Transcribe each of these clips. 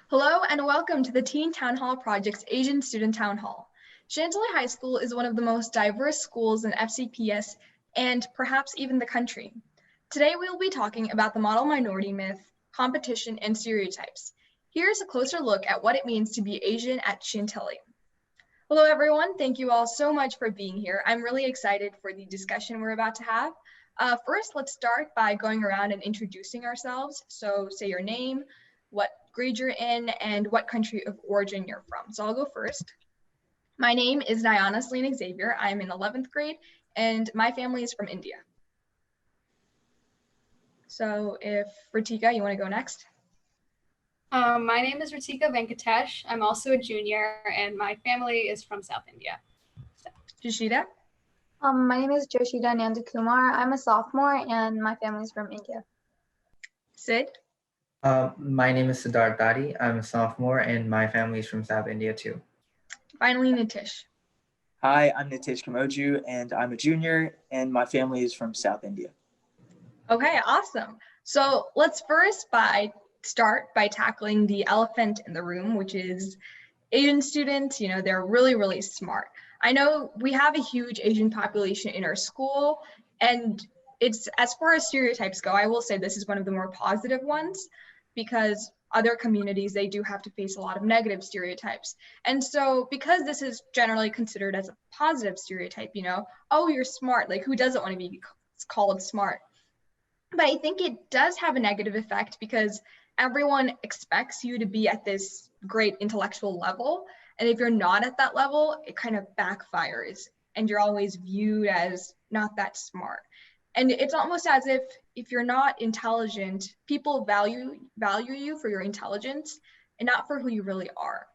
Hello and welcome to the Teen Town Hall Project's Asian Student Town Hall. Chantilly High School is one of the most diverse schools in FCPS and perhaps even the country. Today we will be talking about the model minority myth, competition, and stereotypes. Here's a closer look at what it means to be Asian at Chantilly. Hello everyone, thank you all so much for being here. I'm really excited for the discussion we're about to have. First, let's start by going around and introducing ourselves. So say your name, what grade you're in, and what country of origin you're from. So I'll go first. My name is Nayana, Celine, Xavier. I'm in 11th grade, and my family is from India. So if Ritika, you want to go next? My name is Ritika Venketesh. I'm also a junior, and my family is from South India. Joshita? My name is Joshita Nandakumar. I'm a sophomore, and my family's from India. Sid? My name is Siddharth Dhadi. I'm a sophomore, and my family is from South India too. Finally, Nitish. Hi, I'm Nitish Kommoju, and I'm a junior, and my family is from South India. Okay, awesome. So let's first start by tackling the elephant in the room, which is Asian students. You know, they're really, really smart. I know we have a huge Asian population in our school, and it's, as far as stereotypes go, I will say this is one of the more positive ones, because other communities, they do have to face a lot of negative stereotypes. And so because this is generally considered as a positive stereotype, you know, oh, you're smart, like who doesn't want to be called smart? But I think it does have a negative effect because everyone expects you to be at this great intellectual level. And if you're not at that level, it kind of backfires and you're always viewed as not that smart. And it's almost as if you're not intelligent, people value you for your intelligence and not for who you really are.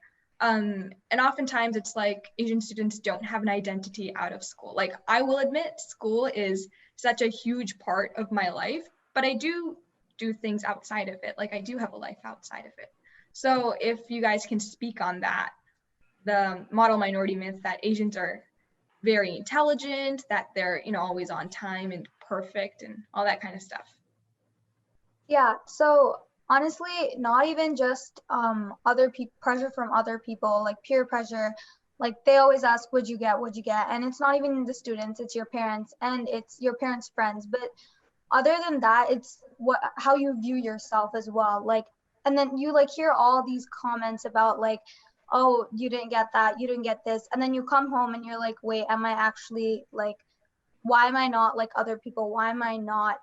And oftentimes it's like Asian students don't have an identity out of school. Like, I will admit school is such a huge part of my life, but I do things outside of it. Like, I do have a life outside of it. So if you guys can speak on that, the model minority myth that Asians are very intelligent, that they're, you know, always on time and perfect and all that kind of stuff. Yeah, so honestly, not even just pressure from other people, like peer pressure. Like, they always ask, what'd you get? And it's not even the students, it's your parents and it's your parents' friends. But other than that, it's how you view yourself as well. Like, and then you like hear all these comments about like, oh, you didn't get that, you didn't get this, and then you come home and you're like, wait, am I actually like, why am I not like other people? Why am I not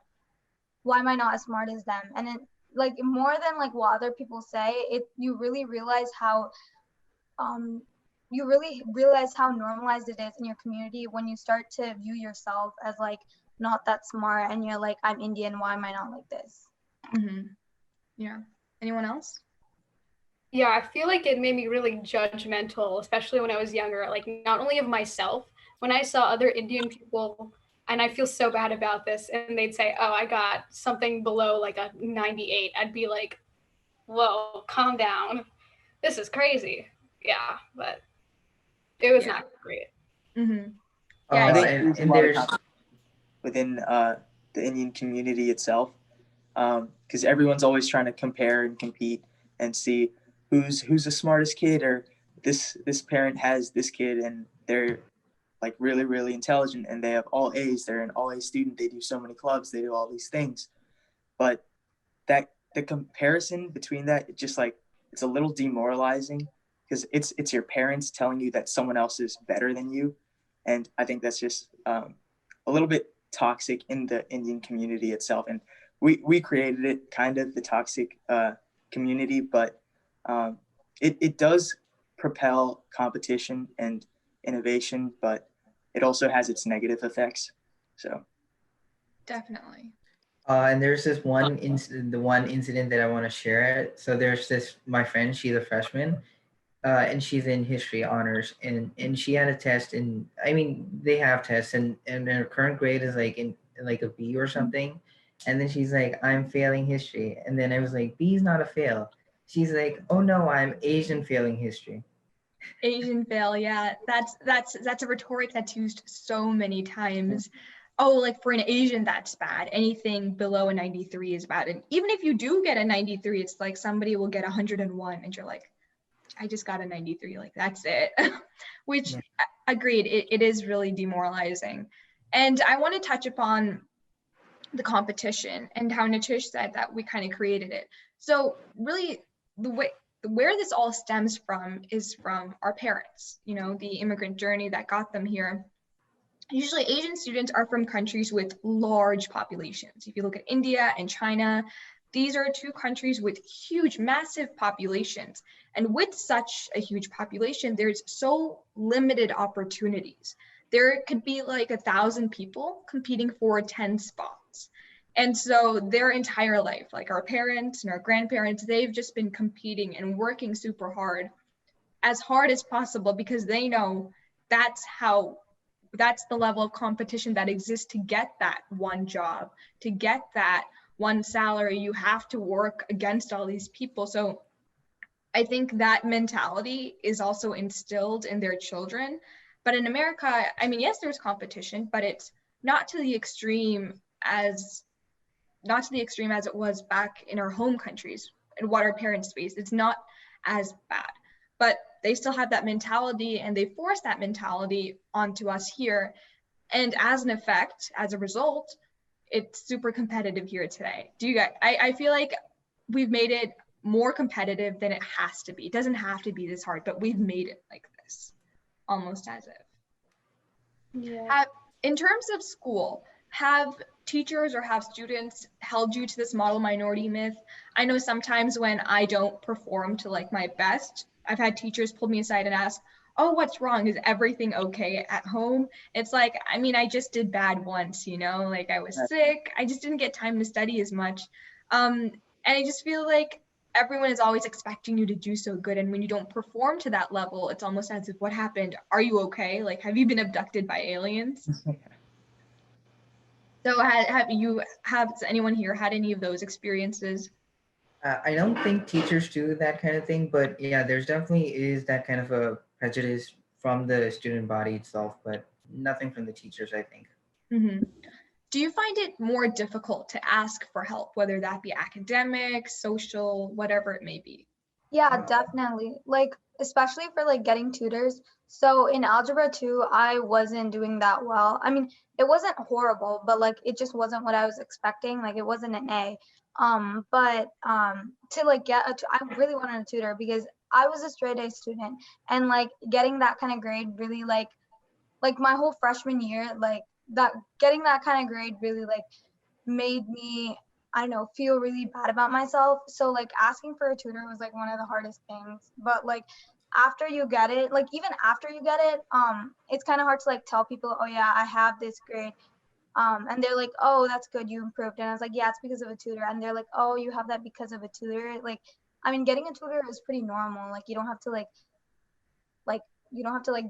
as smart as them? And it, like, more than like what other people say, you really realize how normalized it is in your community when you start to view yourself as like not that smart and you're like, I'm Indian, why am I not like this? Mm-hmm. Yeah. Anyone else? Yeah, I feel like it made me really judgmental, especially when I was younger, like not only of myself, when I saw other Indian people, and I feel so bad about this, and they'd say, oh, I got something below like a 98. I'd be like, whoa, calm down. This is crazy. Yeah, but it was not great. Mm-hmm. Yeah, I think and there's within the Indian community itself, because everyone's always trying to compare and compete and see who's the smartest kid, or this parent has this kid and they're like really, really intelligent and they have all A's, they're an all A student, they do so many clubs, they do all these things. But that the comparison between that, it just like, it's a little demoralizing because it's your parents telling you that someone else is better than you. And I think that's just a little bit toxic in the Indian community itself. And we created it, kind of the toxic community, but it does propel competition and innovation, but it also has its negative effects. So Definitely. and there's this one incident that I want to share. So there's my friend, she's a freshman, and she's in history honors, and she had a test, and I mean they have tests, and her current grade is like in like a B or something, and then she's like, I'm failing history, and then I was like, B is not a fail. She's like, oh no, I'm Asian failing history. Asian fail, yeah, that's a rhetoric that's used so many times. oh, like for an Asian, that's bad. Anything below a 93 is bad. And even if you do get a 93, it's like somebody will get 101 and you're like, I just got a 93, like that's it. Which, Yeah. agreed, it is really demoralizing. And I want to touch upon the competition and how Nitish said that we kind of created it. So really where this all stems from is from our parents, you know, the immigrant journey that got them here. Usually Asian students are from countries with large populations. If you look at India and China, these are two countries with huge, massive populations. And with such a huge population, there's so limited opportunities. There could be like 1,000 people competing for 10 spots. And so their entire life, like our parents and our grandparents, they've just been competing and working super hard as possible because they know that's the level of competition that exists to get that one job, to get that one salary. You have to work against all these people. So I think that mentality is also instilled in their children. But in America, I mean, yes, there's competition, but it's not to the extreme as it was back in our home countries and what our parents faced. It's not as bad, but they still have that mentality and they force that mentality onto us here. And as a result, it's super competitive here today. I feel like we've made it more competitive than it has to be. It doesn't have to be this hard, but we've made it like this, almost as if. Yeah. In terms of school, have teachers or have students held you to this model minority myth? I know sometimes when I don't perform to like my best, I've had teachers pull me aside and ask, oh, what's wrong? Is everything okay at home? It's like, I mean, I just did bad once, you know, like I was sick. I just didn't get time to study as much. And I just feel like everyone is always expecting you to do so good. And when you don't perform to that level, it's almost as if, what happened? Are you okay? Like, have you been abducted by aliens? So has anyone here had any of those experiences? I don't think teachers do that kind of thing, but yeah, there's definitely is that kind of a prejudice from the student body itself, but nothing from the teachers, I think. Mm-hmm. Do you find it more difficult to ask for help, whether that be academic, social, whatever it may be? Yeah, definitely. Like, especially for like getting tutors. So in Algebra 2, I wasn't doing that well. I mean, it wasn't horrible, but like it just wasn't what I was expecting. Like it wasn't an A. But to like I really wanted a tutor because I was a straight A student, and like getting that kind of grade really like my whole freshman year, like that getting that kind of grade really like made me, I don't know, feel really bad about myself. So like asking for a tutor was like one of the hardest things. But like after you get it, like even after you get it, it's kind of hard to like tell people, oh yeah, I have this grade. And they're like, oh, that's good, you improved. And I was like, yeah, it's because of a tutor. And they're like, oh, you have that because of a tutor. Like, I mean, getting a tutor is pretty normal. Like you don't have to like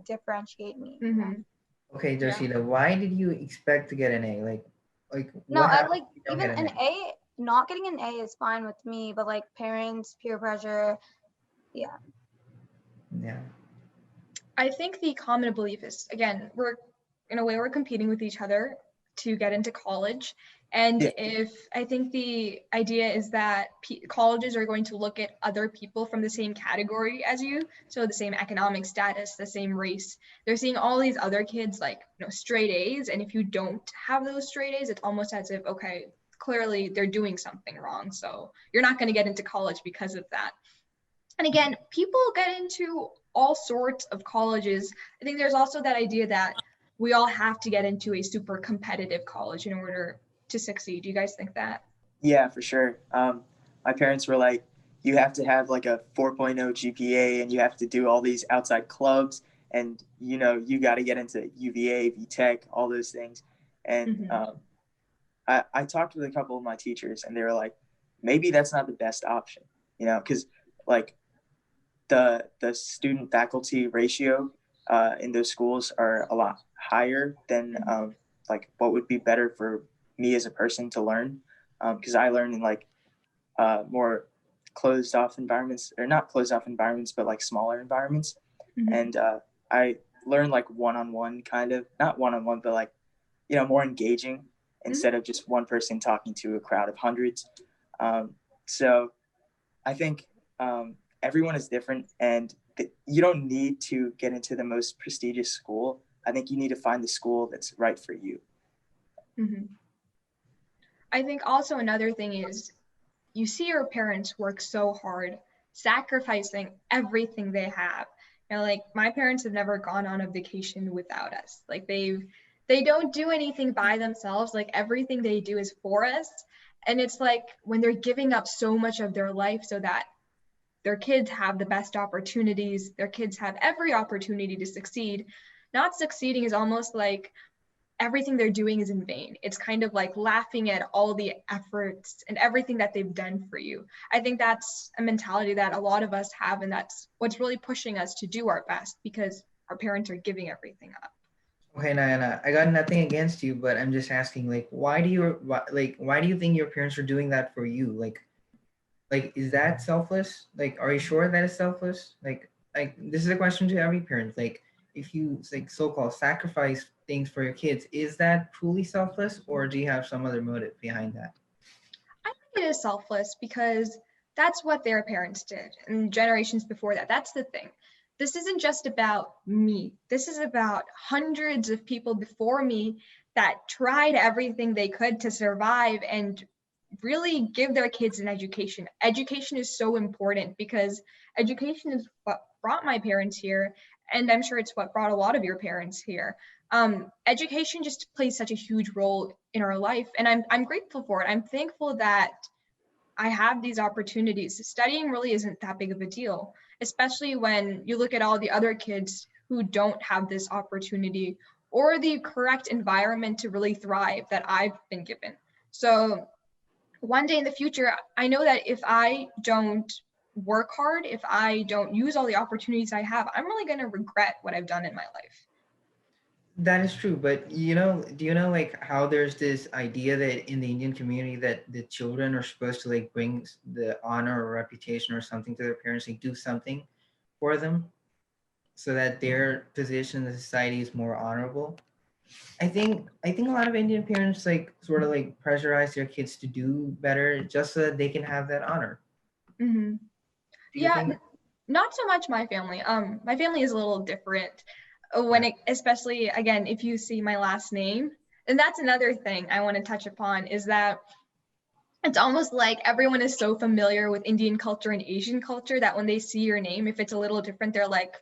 differentiate me. Mm-hmm. You know? Okay, Joshita, why did you expect to get an A? Like No, what I happened like if you don't even get an A, not getting an A is fine with me, but like parents, peer pressure, yeah. Yeah. I think the common belief is, again, we're competing with each other to get into college. And Yeah. I think the idea is that colleges are going to look at other people from the same category as you, so the same economic status, the same race. They're seeing all these other kids like, straight A's, and if you don't have those straight A's, it's almost as if, okay, clearly they're doing something wrong, so you're not going to get into college because of that. And again, people get into all sorts of colleges. I think there's also that idea that we all have to get into a super competitive college in order to succeed. Do you guys think that? Yeah, for sure. My parents were like, you have to have like a 4.0 GPA and you have to do all these outside clubs and, you got to get into UVA, VTech, all those things. And I talked with a couple of my teachers and they were like, maybe that's not the best option, because like the student faculty ratio in those schools are a lot higher than like what would be better for me as a person to learn, because I learn in like more closed off environments, or not closed off environments, but like smaller environments. And I learn like one-on-one, kind of not one-on-one, but like more engaging instead of just one person talking to a crowd of hundreds. So I think everyone is different, and you don't need to get into the most prestigious school. I think you need to find the school that's right for you. Mm-hmm. I think also another thing is you see your parents work so hard, sacrificing everything they have. Like my parents have never gone on a vacation without us. Like they don't do anything by themselves. Like everything they do is for us. And it's like when they're giving up so much of their life so that their kids have the best opportunities, their kids have every opportunity to succeed. Not succeeding is almost like everything they're doing is in vain. It's kind of like laughing at all the efforts and everything that they've done for you. I think that's a mentality that a lot of us have, and that's what's really pushing us to do our best because our parents are giving everything up. Okay, Nayana, I got nothing against you, but I'm just asking, like, why do you think your parents are doing that for you? Like, is that selfless? Like, are you sure that it's selfless? Like, this is a question to every parent. Like, if you like so-called sacrifice things for your kids, is that truly selfless, or do you have some other motive behind that? I think it is selfless because that's what their parents did and generations before that. That's the thing. This isn't just about me. This is about hundreds of people before me that tried everything they could to survive and really give their kids an education. Education is so important because education is what brought my parents here, and I'm sure it's what brought a lot of your parents here. Education just plays such a huge role in our life, and I'm grateful for it. I'm thankful that I have these opportunities. Studying really isn't that big of a deal, especially when you look at all the other kids who don't have this opportunity or the correct environment to really thrive that I've been given. So one day in the future, I know that if I don't work hard, if I don't use all the opportunities I have, I'm really going to regret what I've done in my life. That is true, but do you know like how there's this idea that in the Indian community that the children are supposed to like bring the honor or reputation or something to their parents, like do something for them so that their position in the society is more honorable. I think a lot of Indian parents like sort of like pressurize their kids to do better just so that they can have that honor. Mm-hmm. Do you Yeah, think? not so much my family. My family is a little different when Yeah. it, especially again, if you see my last name, and that's another thing I want to touch upon is that it's almost like everyone is so familiar with Indian culture and Asian culture that when they see your name, if it's a little different, they're like,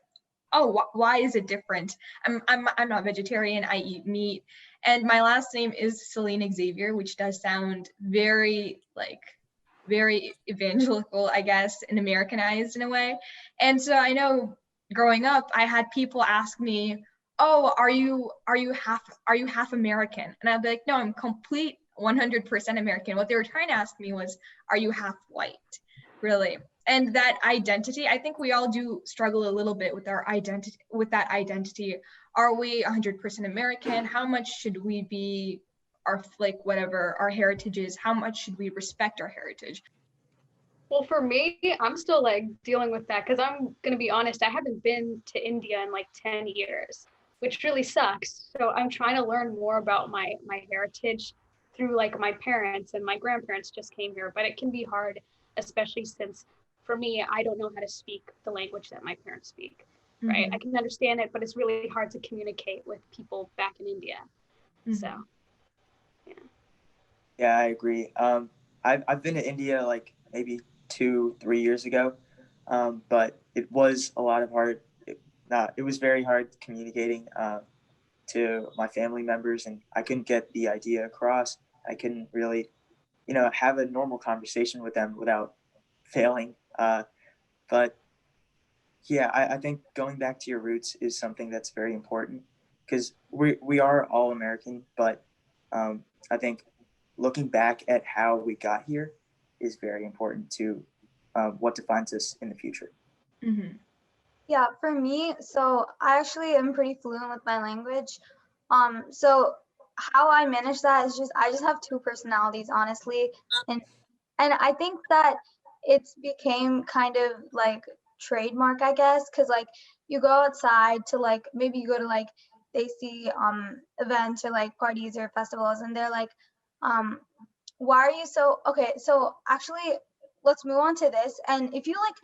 "Oh, why is it different? I'm not vegetarian. I eat meat." And my last name is Celine Xavier, which does sound very evangelical, I guess, and Americanized in a way. And so I know growing up, I had people ask me, "Oh, are you half American?" And I'd be like, "No, I'm complete 100% American." What they were trying to ask me was, "Are you half white?" Really. And that identity, I think we all do struggle a little bit with our identity, with that identity. Are we 100% American? How much should we be whatever our heritage is? How much should we respect our heritage? Well, for me, I'm still like dealing with that because I'm gonna be honest, I haven't been to India in like 10 years, which really sucks. So I'm trying to learn more about my heritage through like my parents, and my grandparents just came here, but it can be hard, especially since for me, I don't know how to speak the language that my parents speak. Right? Mm-hmm. I can understand it, but it's really hard to communicate with people back in India. Mm-hmm. So yeah. Yeah, I agree. I've been to India like maybe 2-3 years ago, but it was a lot of hard. It was very hard communicating to my family members, and I couldn't get the idea across. I couldn't really, have a normal conversation with them without failing. But yeah, I think going back to your roots is something that's very important because we are all American, but I think looking back at how we got here is very important to what defines us in the future. Mm-hmm. Yeah, for me, so I actually am pretty fluent with my language. So how I manage that is just I just have two personalities, honestly, and I think that it's became kind of like trademark, I guess, because like you go outside to like maybe you go to like they see events or like parties or festivals, and they're like, why are you so okay? So actually, let's move on to this. And if you like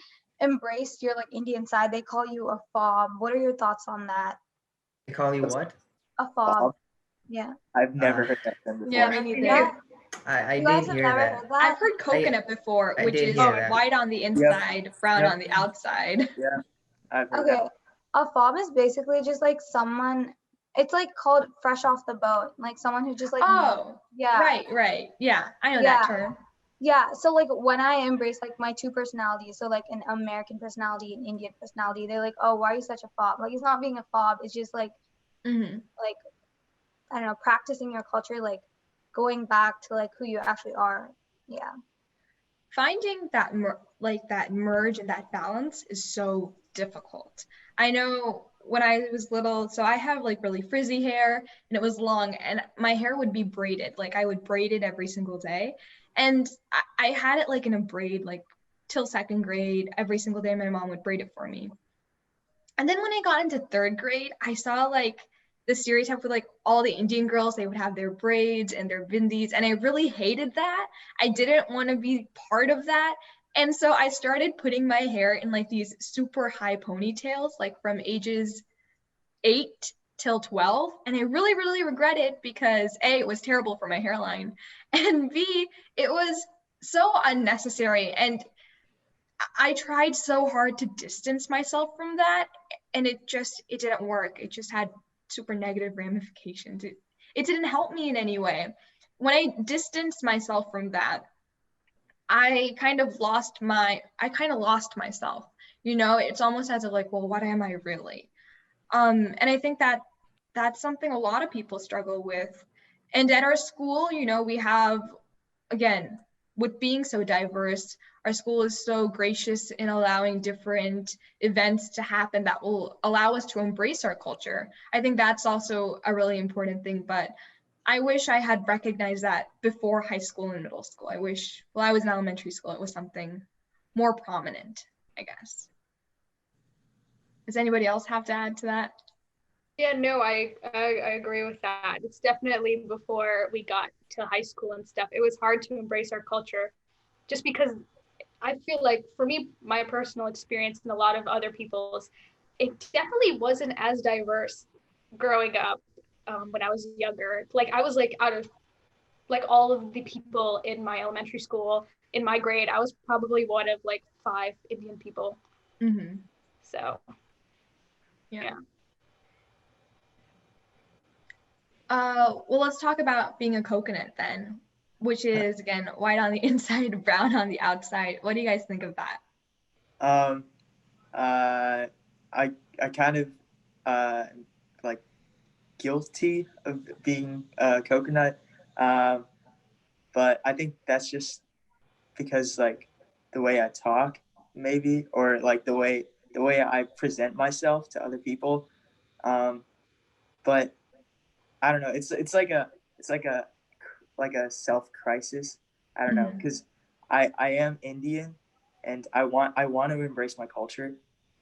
embrace your like Indian side, they call you a fob. What are your thoughts on that? They call you what? A fob. Bob? Yeah. I've never heard that term before. Yeah, me neither. Yeah. I You did guys have hear never that. heard that? I've heard coconut before, I which did is hear that. white on the inside, brown Yep. on the outside. Yeah, I've heard Okay. that. A fob is basically just like someone, it's like called fresh off the boat, like someone who just like Oh, yeah. right. Yeah, I know Yeah. that term. Yeah, so like when I embrace like my two personalities, so like an American personality and Indian personality, they're like, oh, why are you such a fob? Like it's not being a fob, it's just like like I don't know, practicing your culture, like going back to like who you actually are. Yeah. Finding that that merge and that balance is so difficult. I know when I was little, so I have like really frizzy hair and it was long, and my hair would be braided. Like I would braid it every single day. And I had it like in a braid like till second grade. Every single day my mom would braid it for me. And then when I got into third grade, I saw like the stereotype with like all the Indian girls, they would have their braids and their bindis. And I really hated that. I didn't want to be part of that. And so I started putting my hair in like these super high ponytails, like from ages 8 till 12. And I really, really regret it because A, it was terrible for my hairline. And B, it was so unnecessary. And I tried so hard to distance myself from that, and it didn't work. It just had super negative ramifications. It didn't help me in any way. When I distanced myself from that, I kind of lost myself. You know, it's almost as if like, well, what am I really? And I think that that's something a lot of people struggle with. And at our school, you know, we have, again, with being so diverse, our school is so gracious in allowing different events to happen that will allow us to embrace our culture. I think that's also a really important thing, but I wish I had recognized that before high school and middle school. I wish, while I was in elementary school, it was something more prominent, I guess. Does anybody else have to add to that? Yeah, no, I agree with that. It's definitely before we got to high school and stuff. It was hard to embrace our culture just because I feel like for me, my personal experience and a lot of other people's, it definitely wasn't as diverse growing up when I was younger. Like I was like out of like all of the people in my elementary school, in my grade, I was probably one of like 5 Indian people. Mm-hmm. So, yeah. Well, let's talk about being a coconut then, which is again white on the inside, brown on the outside. What do you guys think of that? I kind of like guilty of being a coconut, but I think that's just because like the way I talk, maybe, or like the way I present myself to other people. But I don't know. It's like a self crisis. I don't know, because I am Indian, and I want to embrace my culture,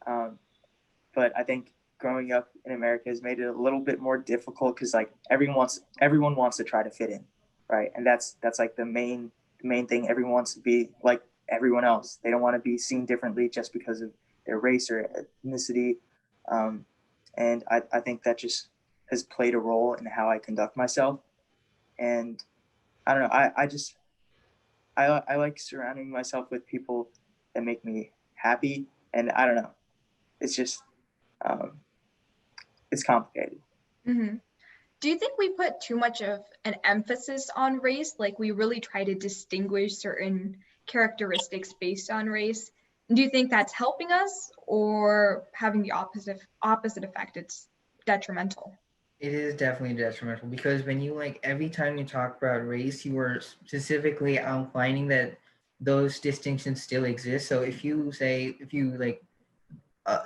but I think growing up in America has made it a little bit more difficult because like everyone wants to try to fit in, right? And that's like the main thing. Everyone wants to be like everyone else. They don't want to be seen differently just because of their race or ethnicity, and I think that just has played a role in how I conduct myself. And I don't know. I like surrounding myself with people that make me happy. And I don't know. It's just it's complicated. Mm-hmm. Do you think we put too much of an emphasis on race? Like we really try to distinguish certain characteristics based on race? Do you think that's helping us or having the opposite effect? It's detrimental. It is definitely detrimental because when you like every time you talk about race, you are specifically outlining that those distinctions still exist. So if you like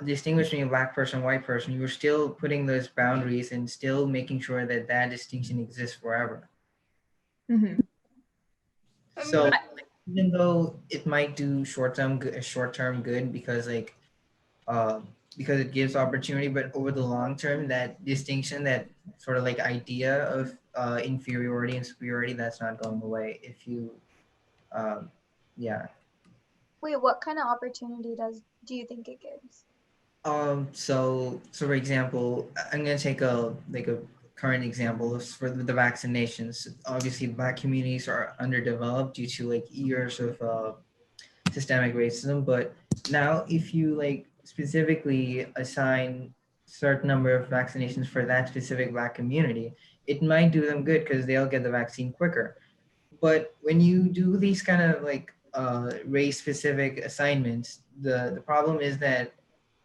distinguish between a black person, white person, you're still putting those boundaries and still making sure that that distinction exists forever. Mm-hmm. So even though it might do short term good because like because it gives opportunity, but over the long term, that distinction, that sort of like idea of inferiority and superiority, that's not going away if you, yeah. Wait, what kind of opportunity do you think it gives? So for example, I'm gonna take a current example for the vaccinations. Obviously, Black communities are underdeveloped due to like years of systemic racism. But now, if you like specifically assign certain number of vaccinations for that specific Black community, it might do them good because they'll get the vaccine quicker. But when you do these kind of like race specific assignments, the problem is that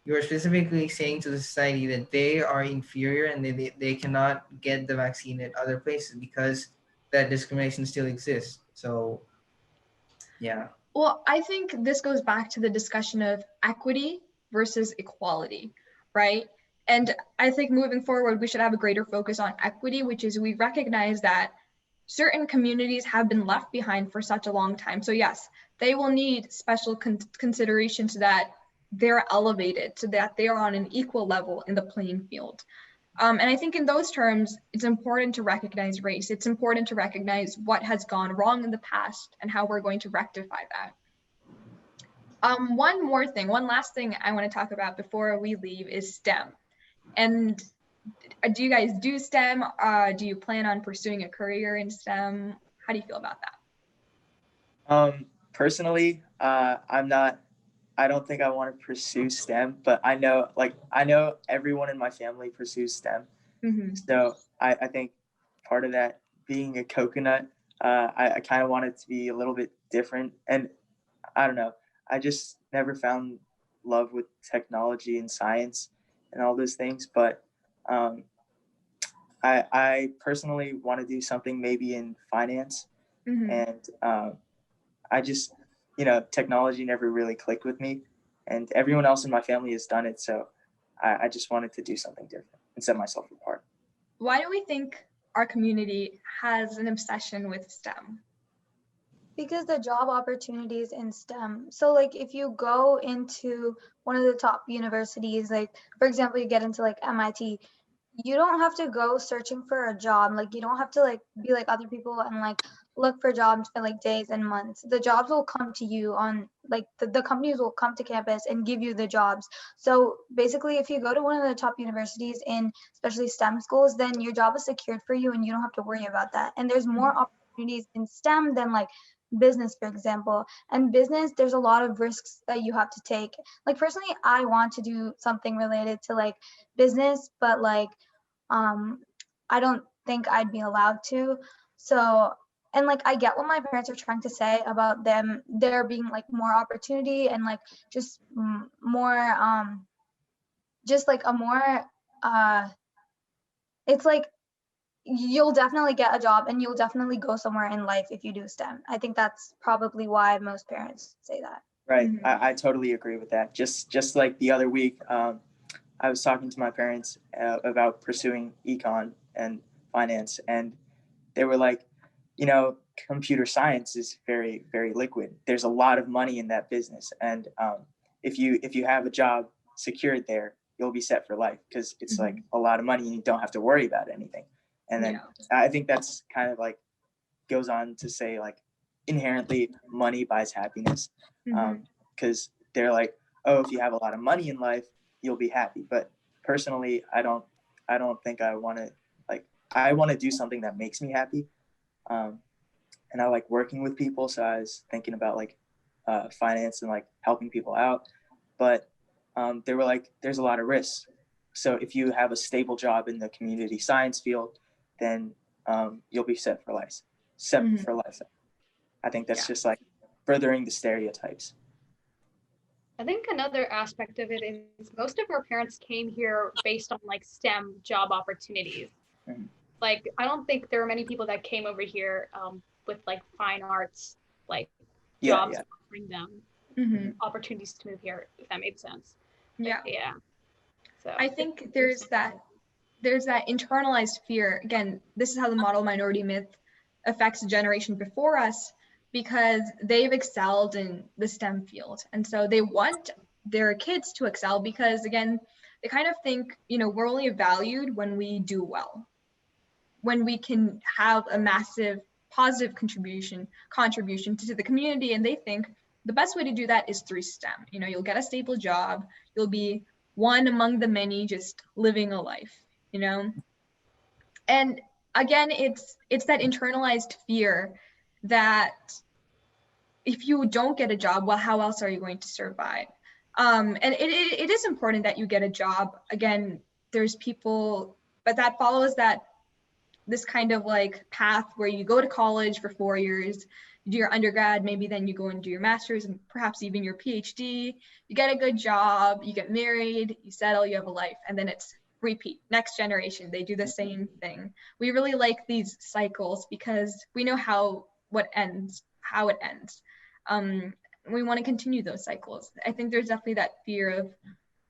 you're specifically saying to the society that they are inferior and they cannot get the vaccine at other places because that discrimination still exists. So yeah. Well, I think this goes back to the discussion of equity versus equality, right? And I think moving forward, we should have a greater focus on equity, which is we recognize that certain communities have been left behind for such a long time. So yes, they will need special consideration so that they're elevated, so that they are on an equal level in the playing field. And I think in those terms, it's important to recognize race. It's important to recognize what has gone wrong in the past and how we're going to rectify that. One last thing I want to talk about before we leave is STEM. And do you guys do STEM? Do you plan on pursuing a career in STEM? How do you feel about that? Personally, I don't think I want to pursue STEM, but I know everyone in my family pursues STEM. Mm-hmm. So I think part of that being a coconut, I kind of want it to be a little bit different. And I don't know, I just never found love with technology and science and all those things. But I personally want to do something maybe in finance. Mm-hmm. And I just, technology never really clicked with me, and everyone else in my family has done it. So I just wanted to do something different and set myself apart. Why do we think our community has an obsession with STEM? Because the job opportunities in STEM. So like if you go into one of the top universities, like for example, you get into like MIT, you don't have to go searching for a job. Like you don't have to like be like other people and like look for jobs for like days and months. The jobs will come to you on like the companies will come to campus and give you the jobs. So basically if you go to one of the top universities in especially STEM schools, then your job is secured for you and you don't have to worry about that. And there's more opportunities in STEM than like business, for example. And business, there's a lot of risks that you have to take. Like personally, I want to do something related to like business, but like I don't think I'd be allowed to. So, and like I get what my parents are trying to say about there being like more opportunity and like just more just like a more it's like you'll definitely get a job and you'll definitely go somewhere in life if you do STEM. I think that's probably why most parents say that. Right. Mm-hmm. I totally agree with that. Just like the other week, I was talking to my parents about pursuing econ and finance, and they were like, computer science is very, very liquid. There's a lot of money in that business, and if you have a job secured there, you'll be set for life because it's like a lot of money and you don't have to worry about anything. And then I think that's kind of like goes on to say like inherently money buys happiness, because they're like, oh, if you have a lot of money in life, you'll be happy. But personally, I don't think I want to, like, I want to do something that makes me happy. And I like working with people. So I was thinking about like finance and like helping people out. But they were like, there's a lot of risks. So if you have a stable job in the community science field, then you'll be set for life. For life. I think that's just like furthering the stereotypes. I think another aspect of it is most of our parents came here based on like STEM job opportunities. Mm-hmm. Like, I don't think there were many people that came over here with like fine arts, like jobs offering them opportunities to move here, if that made sense. Yeah. Yeah. So I think there's that internalized fear. Again, this is how the model minority myth affects the generation before us, because they've excelled in the STEM field. And so they want their kids to excel, because again, they kind of think, you know, we're only valued when we do well, when we can have a massive positive contribution to the community. And they think the best way to do that is through STEM. You know, you'll get a stable job, you'll be one among the many just living a life, you know. And again, it's that internalized fear that if you don't get a job, well, how else are you going to survive? And it is important that you get a job. Again, there's people, but that follows that this kind of like path where you go to college for 4 years, you do your undergrad, maybe then you go and do your master's and perhaps even your PhD, you get a good job, you get married, you settle, you have a life, and then it's repeat, next generation, they do the same thing. We really like these cycles because we know how it ends. We want to continue those cycles. I think there's definitely that fear of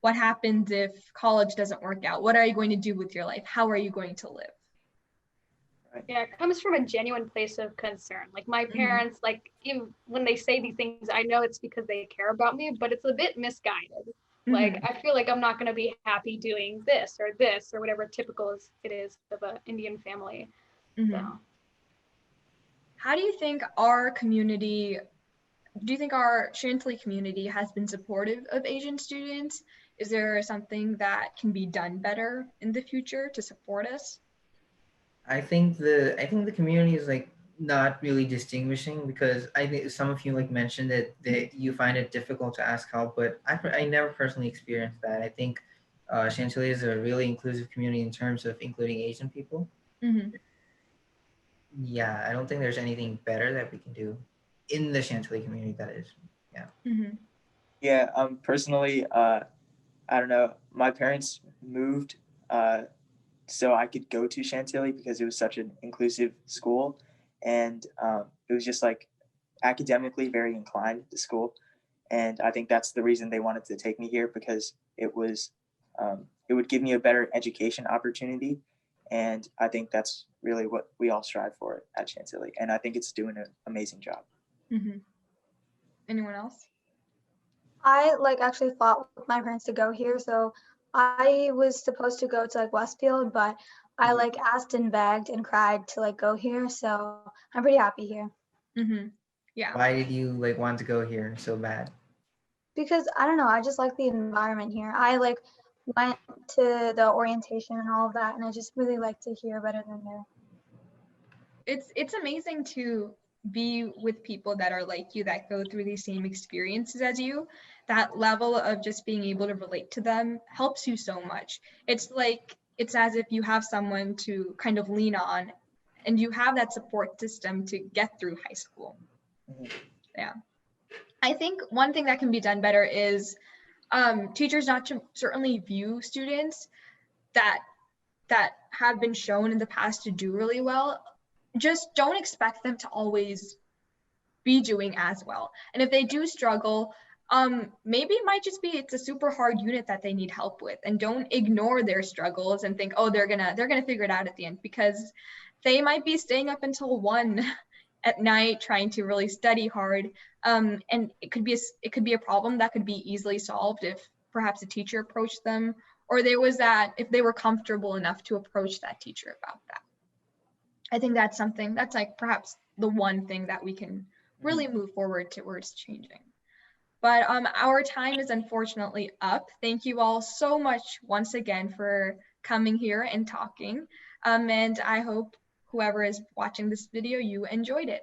what happens if college doesn't work out? What are you going to do with your life? How are you going to live? Yeah, it comes from a genuine place of concern. Like my parents, like even when they say these things, I know it's because they care about me, but it's a bit misguided. Like I feel like I'm not going to be happy doing this or whatever typical it is of an Indian family. So. How do you think our community, do you think our Chantilly community has been supportive of Asian students? Is there something that can be done better in the future to support us? I think the community is like not really distinguishing, because I think some of you like mentioned that you find it difficult to ask help, but I never personally experienced that. I think Chantilly is a really inclusive community in terms of including Asian people. Yeah, I don't think there's anything better that we can do in the Chantilly community, that is. Yeah. Yeah, personally, I don't know. My parents moved so I could go to Chantilly because it was such an inclusive school, and it was just like academically very inclined, the school, and I think that's the reason they wanted to take me here, because it would give me a better education opportunity, and I think that's really what we all strive for at Chantilly, and I think it's doing an amazing job. Anyone else? I like actually fought with my parents to go here, so I was supposed to go to like Westfield, but I like asked and begged and cried to like go here, so I'm pretty happy here. Yeah. Why did you like want to go here so bad? Because I don't know, I just like the environment here. I like went to the orientation and all of that, and I just really like to hear better than there. It's amazing to be with people that are like you, that go through these same experiences as you. That level of just being able to relate to them helps you so much. It's like, it's as if you have someone to kind of lean on, and you have that support system to get through high school. Yeah. I think one thing that can be done better is teachers not to certainly view students that have been shown in the past to do really well. Just don't expect them to always be doing as well. And if they do struggle, maybe it might just be it's a super hard unit that they need help with, and don't ignore their struggles and think, oh, they're gonna figure it out at the end, because they might be staying up until 1 at night trying to really study hard. And it could be a problem that could be easily solved if perhaps a teacher approached them, or if they were comfortable enough to approach that teacher about that. I think that's something that's like perhaps the one thing that we can really move forward towards changing. But our time is unfortunately up. Thank you all so much once again for coming here and talking. And I hope whoever is watching this video, you enjoyed it.